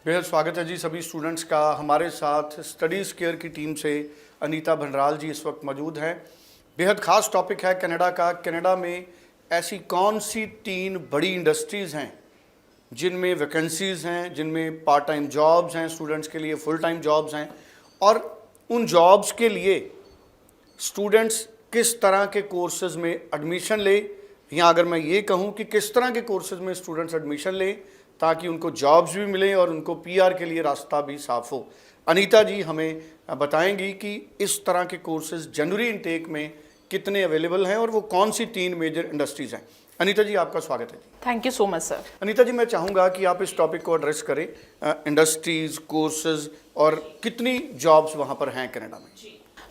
बेहद स्वागत है जी सभी स्टूडेंट्स का। हमारे साथ स्टडीज़ केयर की टीम से अनीता भंडराल जी इस वक्त मौजूद हैं। बेहद ख़ास टॉपिक है कनाडा का। कनाडा में ऐसी कौन सी 3 बड़ी इंडस्ट्रीज़ हैं जिनमें वैकेंसीज़ हैं, जिनमें पार्ट टाइम जॉब्स हैं स्टूडेंट्स के लिए, फुल टाइम जॉब्स हैं, और उन जॉब्स के लिए स्टूडेंट्स किस तरह के कोर्सेज़ में एडमिशन ले, या अगर मैं ये कहूँ कि किस तरह के कोर्सेज़ में स्टूडेंट्स एडमिशन लें ताकि उनको जॉब्स भी मिलें और उनको पीआर के लिए रास्ता भी साफ हो। अनीता जी हमें बताएंगी कि इस तरह के कोर्सेज़ जनवरी इनटेक में कितने अवेलेबल हैं और वो कौन सी 3 मेजर इंडस्ट्रीज़ हैं। अनीता जी आपका स्वागत है। Thank you so much sir. Anita ji मैं चाहूँगा कि आप इस टॉपिक को एड्रेस करें, इंडस्ट्रीज़, कोर्सेज़ और कितनी जॉब्स वहाँ पर हैं कनाडा में।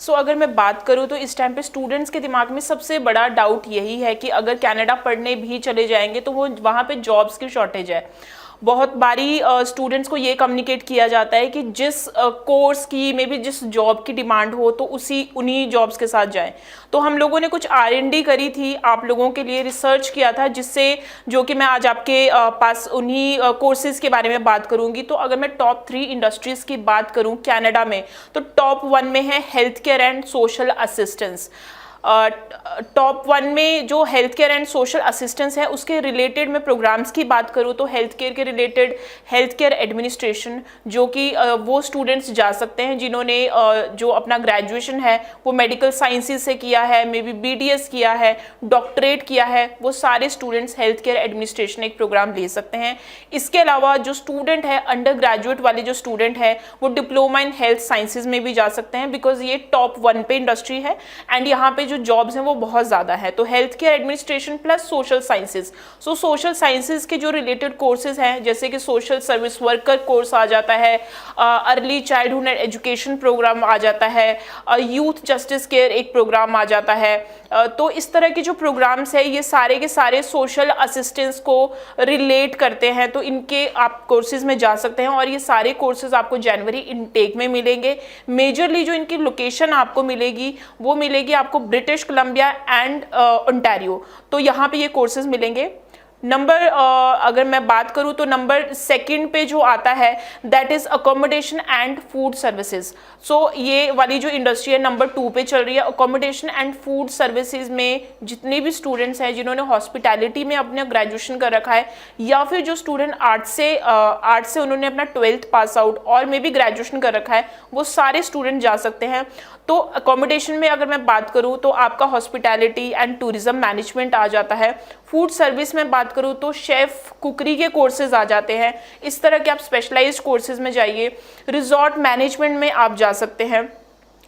अगर मैं बात करूँ तो इस टाइम पे स्टूडेंट्स के दिमाग में सबसे बड़ा डाउट यही है कि अगर कनाडा पढ़ने भी चले जाएंगे तो वो वहाँ पे जॉब्स की शॉर्टेज है। बहुत बारी स्टूडेंट्स को ये कम्युनिकेट किया जाता है कि जिस कोर्स की में भी जिस जॉब की डिमांड हो तो उन्हीं जॉब्स के साथ जाएं। तो हम लोगों ने कुछ R&D करी थी, आप लोगों के लिए रिसर्च किया था, जिससे जो कि मैं आज आपके पास उन्हीं कोर्सेज के बारे में बात करूंगी। तो अगर मैं टॉप 3 इंडस्ट्रीज की बात करूं कनाडा में तो टॉप 1 में है health care and social assistance. Top 1 में जो health care and social assistance है उसके रिलेटेड मैं प्रोग्राम्स की बात करूँ तो हेल्थ केयर के रिलेटेड हेल्थ केयर एडमिनिस्ट्रेशन, जो कि वो स्टूडेंट्स जा सकते हैं जिन्होंने जो अपना ग्रेजुएशन है वो मेडिकल साइंसेज से किया है, मे बी BDS किया है, डॉक्टरेट किया है, वो सारे स्टूडेंट्स हेल्थ केयर एडमिनिस्ट्रेशन एक प्रोग्राम ले सकते हैं। इसके अलावा जो स्टूडेंट है अंडर ग्रेजुएट वाले जो स्टूडेंट है वो डिप्लोमा इन हेल्थ साइंसेज में भी जा सकते हैं, बिकॉज ये टॉप 1 पे इंडस्ट्री है एंड यहाँ पे जो जॉब्स हैं वो बहुत ज़्यादा है। तो health care administration plus social sciences. Social sciences के जो रिलेटेड कोर्सेज हैं जैसे कि सोशल सर्विस वर्कर कोर्स आ जाता है, early childhood and education program आ जाता है, यूथ जस्टिस केयर एक प्रोग्राम आ जाता है। तो इस तरह के जो प्रोग्राम्स है ये सारे के सारे सोशल असिस्टेंस को रिलेट करते हैं, तो इनके आप कोर्सेज में जा सकते हैं और ये सारे कोर्सेज आपको जनवरी इनटेक में मिलेंगे। मेजरली जो इनकी लोकेशन आपको मिलेगी वो मिलेगी आपको ब्रिटिश कोलंबिया एंड ओंटारियो, तो यहाँ पे ये कोर्सेज मिलेंगे। नंबर अगर मैं बात करूँ तो नंबर 2 पे जो आता है that is accommodation and food services. ये वाली जो इंडस्ट्री है नंबर 2 पे चल रही है। अकोमोडेशन एंड फूड सर्विसेज में जितने भी स्टूडेंट्स हैं जिन्होंने हॉस्पिटैलिटी में अपना ग्रेजुएशन कर रखा है या फिर जो स्टूडेंट आर्ट से उन्होंने अपना 12th पास आउट और में भी ग्रेजुएशन कर रखा है वो सारे स्टूडेंट जा सकते हैं। तो अकोमोडेशन में अगर मैं बात करूँ तो आपका हॉस्पिटैलिटी एंड टूरिज्म मैनेजमेंट आ जाता है। फूड सर्विस में बात करूँ तो शेफ कुकरी के कोर्सेज आ जाते हैं। इस तरह के आप स्पेशलाइज्ड कोर्सेज में जाइए। रिजॉर्ट मैनेजमेंट में आप जा सकते हैं,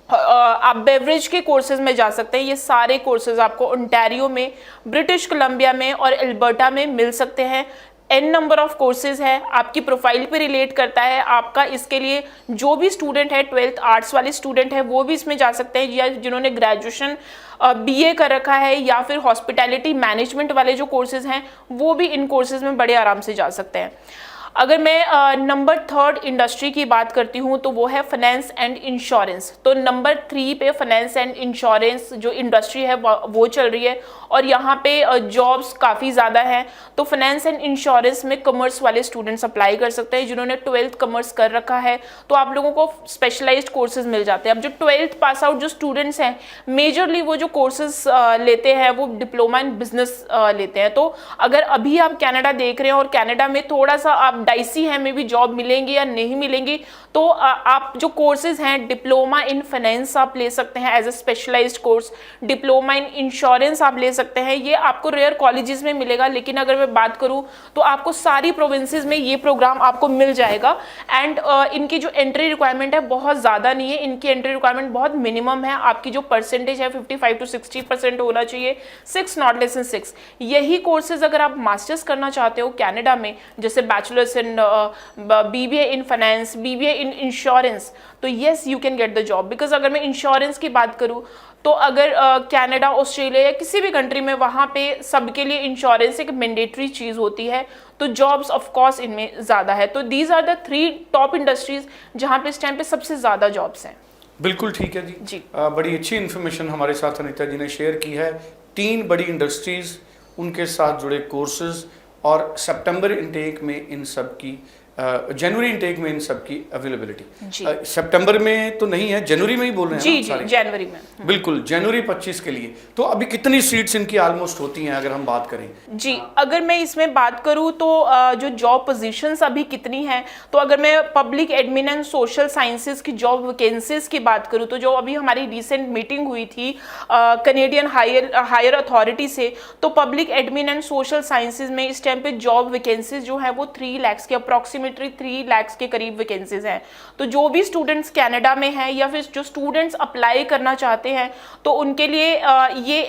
आप बेवरेज के कोर्सेज में जा सकते हैं। ये सारे कोर्सेज आपको ओंटारियो में, ब्रिटिश कोलंबिया में और एल्बर्टा में मिल सकते हैं। n नंबर ऑफ कोर्सेज है, आपकी प्रोफाइल पे रिलेट करता है आपका। इसके लिए जो भी स्टूडेंट है 12th आर्ट्स वाले स्टूडेंट है वो भी इसमें जा सकते हैं, या जिन्होंने ग्रेजुएशन BA कर रखा है या फिर हॉस्पिटैलिटी मैनेजमेंट वाले जो कोर्सेज हैं वो भी इन कोर्सेज में बड़े आराम से जा सकते हैं। अगर मैं नंबर 3 इंडस्ट्री की बात करती हूँ तो वो है फाइनेंस एंड इंश्योरेंस। तो नंबर 3 पे फाइनेंस एंड इंश्योरेंस जो इंडस्ट्री है वो चल रही है और यहाँ पे जॉब्स काफ़ी ज़्यादा हैं। तो फाइनेंस एंड इंश्योरेंस में कॉमर्स वाले स्टूडेंट्स अप्लाई कर सकते हैं जिन्होंने 12th कॉमर्स कर रखा है, तो आप लोगों को स्पेशलाइज्ड कोर्सेज मिल जाते हैं। अब जो 12th पास आउट जो स्टूडेंट्स हैं मेजरली वो जो कोर्सेज लेते हैं वो डिप्लोमा इन बिजनेस लेते हैं। तो अगर अभी आप कनाडा देख रहे हैं और कनाडा में थोड़ा सा आप डाइसी है, मे भी जॉब मिलेंगी या नहीं मिलेंगी, तो आप जो कोर्सेज हैं डिप्लोमा इन फाइनेंस आप ले सकते हैं as a specialised course, diploma in insurance आप ले सकते हैं। ये आपको रेयर कॉलेजेस में मिलेगा, लेकिन अगर मैं बात करूं तो आपको सारी प्रोविंसेस में ये प्रोग्राम आपको मिल जाएगा। एंड इनकी जो एंट्री रिक्वायरमेंट है बहुत ज़्यादा नहीं है, इनकी एंट्री रिक्वायरमेंट बहुत मिनिमम है। आपकी जो परसेंटेज है 55 to 60% होना चाहिए, 6 नॉट लेस देन 6। यही कोर्सेज अगर आप मास्टर्स करना चाहते हो कनाडा में, जैसे bachelors in BBA in finance, BBA in insurance, तो yes you can get the job. Because अगर मैं इंश्योरेंस की बात करूँ तो अगर कनाडा, ऑस्ट्रेलिया या किसी भी कंट्री में वहाँ पे सबके लिए इंश्योरेंस एक मैंडेटरी चीज़ होती है, तो जॉब्स ऑफ कोर्स इनमें ज़्यादा है। तो these are the 3 top industries जहाँ पे इस टाइम पे सबसे ज़्यादा जॉब्स हैं। बिल्कुल ठीक है जी। बड़ी अच्छी इन्फॉर्मेशन हमारे साथ अनीता जी ने शेयर की है। 3 बड़ी इंडस्ट्रीज़, उनके साथ जुड़े कोर्सेज और सितंबर इनटेक में इन सब की जनवरी इनटेक में इन सब की जी। अवेलेबिलिटी सितंबर में तो नहीं है, जनवरी में ही बोल रहे हैं जी ना जी सारे? जनवरी में। बिल्कुल, जनवरी 25 के लिए। तो अभी कितनी सीट्स इनकी ऑलमोस्ट होती हैं अगर हम बात करें? जी, अगर मैं इसमें बात करूं तो जो जॉब पोजीशंस अभी कितनी हैं, तो अगर मैं public admin and social sciences की जॉब वैकेंसीज की बात करूं तो जो अभी हमारी रिसेंट मीटिंग हुई थी कैनेडियन हायर अथॉरिटी से, तो public admin and social sciences में इस टाइम पे जॉब वैकेंसीज जो है वो 3 लाख के अप्रॉक्सीमेटली 3 लाख के करीब वैकेंसीज हैं। तो जो भी स्टूडेंट्स कनाडा में हैं या फिर जो स्टूडेंट्स अप्लाई करना चाहते हैं तो उनके लिए ये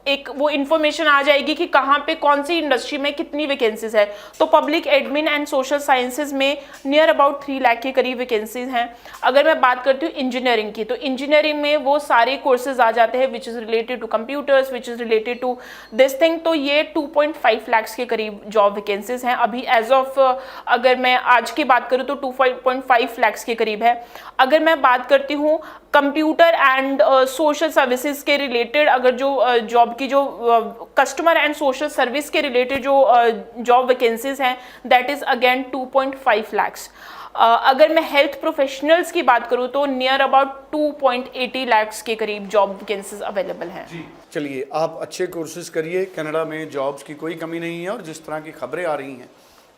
एक वो इन्फॉर्मेशन आ जाएगी कि कहाँ पे कौन सी इंडस्ट्री में कितनी वैकेंसीज है। तो public admin and social sciences में नियर अबाउट 3 लाख के करीब वैकेंसीज हैं। अगर मैं बात करती हूँ इंजीनियरिंग की, तो इंजीनियरिंग में वो सारे कोर्सेज आ जाते हैं which is related to computers, which is related to this thing. तो ये 2.5 लाख के करीब जॉब वैकेंसीज हैं अभी एज ऑफ, अगर मैं आज की बात करूँ तो 2.5 लाख के करीब है। अगर मैं बात करती हूँ कंप्यूटर एंड सोशल सर्विसेज के रिलेटेड, अगर जो जॉब की जो कस्टमर एंड सोशल सर्विस के रिलेटेड जो जॉब वैकेंसीज हैं दैट इज अगेन 2.5 लाख्स। अगर मैं हेल्थ प्रोफेशनल्स की बात करूं तो नियर अबाउट 2.80 लाख्स के करीब जॉब वैकेंसीज अवेलेबल हैं। जी, चलिए, आप अच्छे कोर्सेज करिए, कनाडा में जॉब्स की कोई कमी नहीं है। और जिस तरह की खबरें आ रही हैं,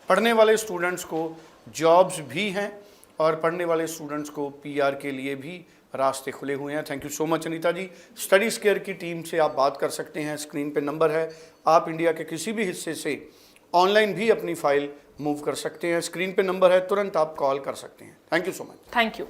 पढ़ने वाले स्टूडेंट्स को जॉब्स भी हैं और पढ़ने वाले स्टूडेंट्स को पीआर के लिए भी रास्ते खुले हुए हैं। Thank you so much Anita ji. Studies Care की टीम से आप बात कर सकते हैं, स्क्रीन पे नंबर है। आप इंडिया के किसी भी हिस्से से ऑनलाइन भी अपनी फ़ाइल मूव कर सकते हैं, स्क्रीन पे नंबर है, तुरंत आप कॉल कर सकते हैं। Thank you so much. Thank you.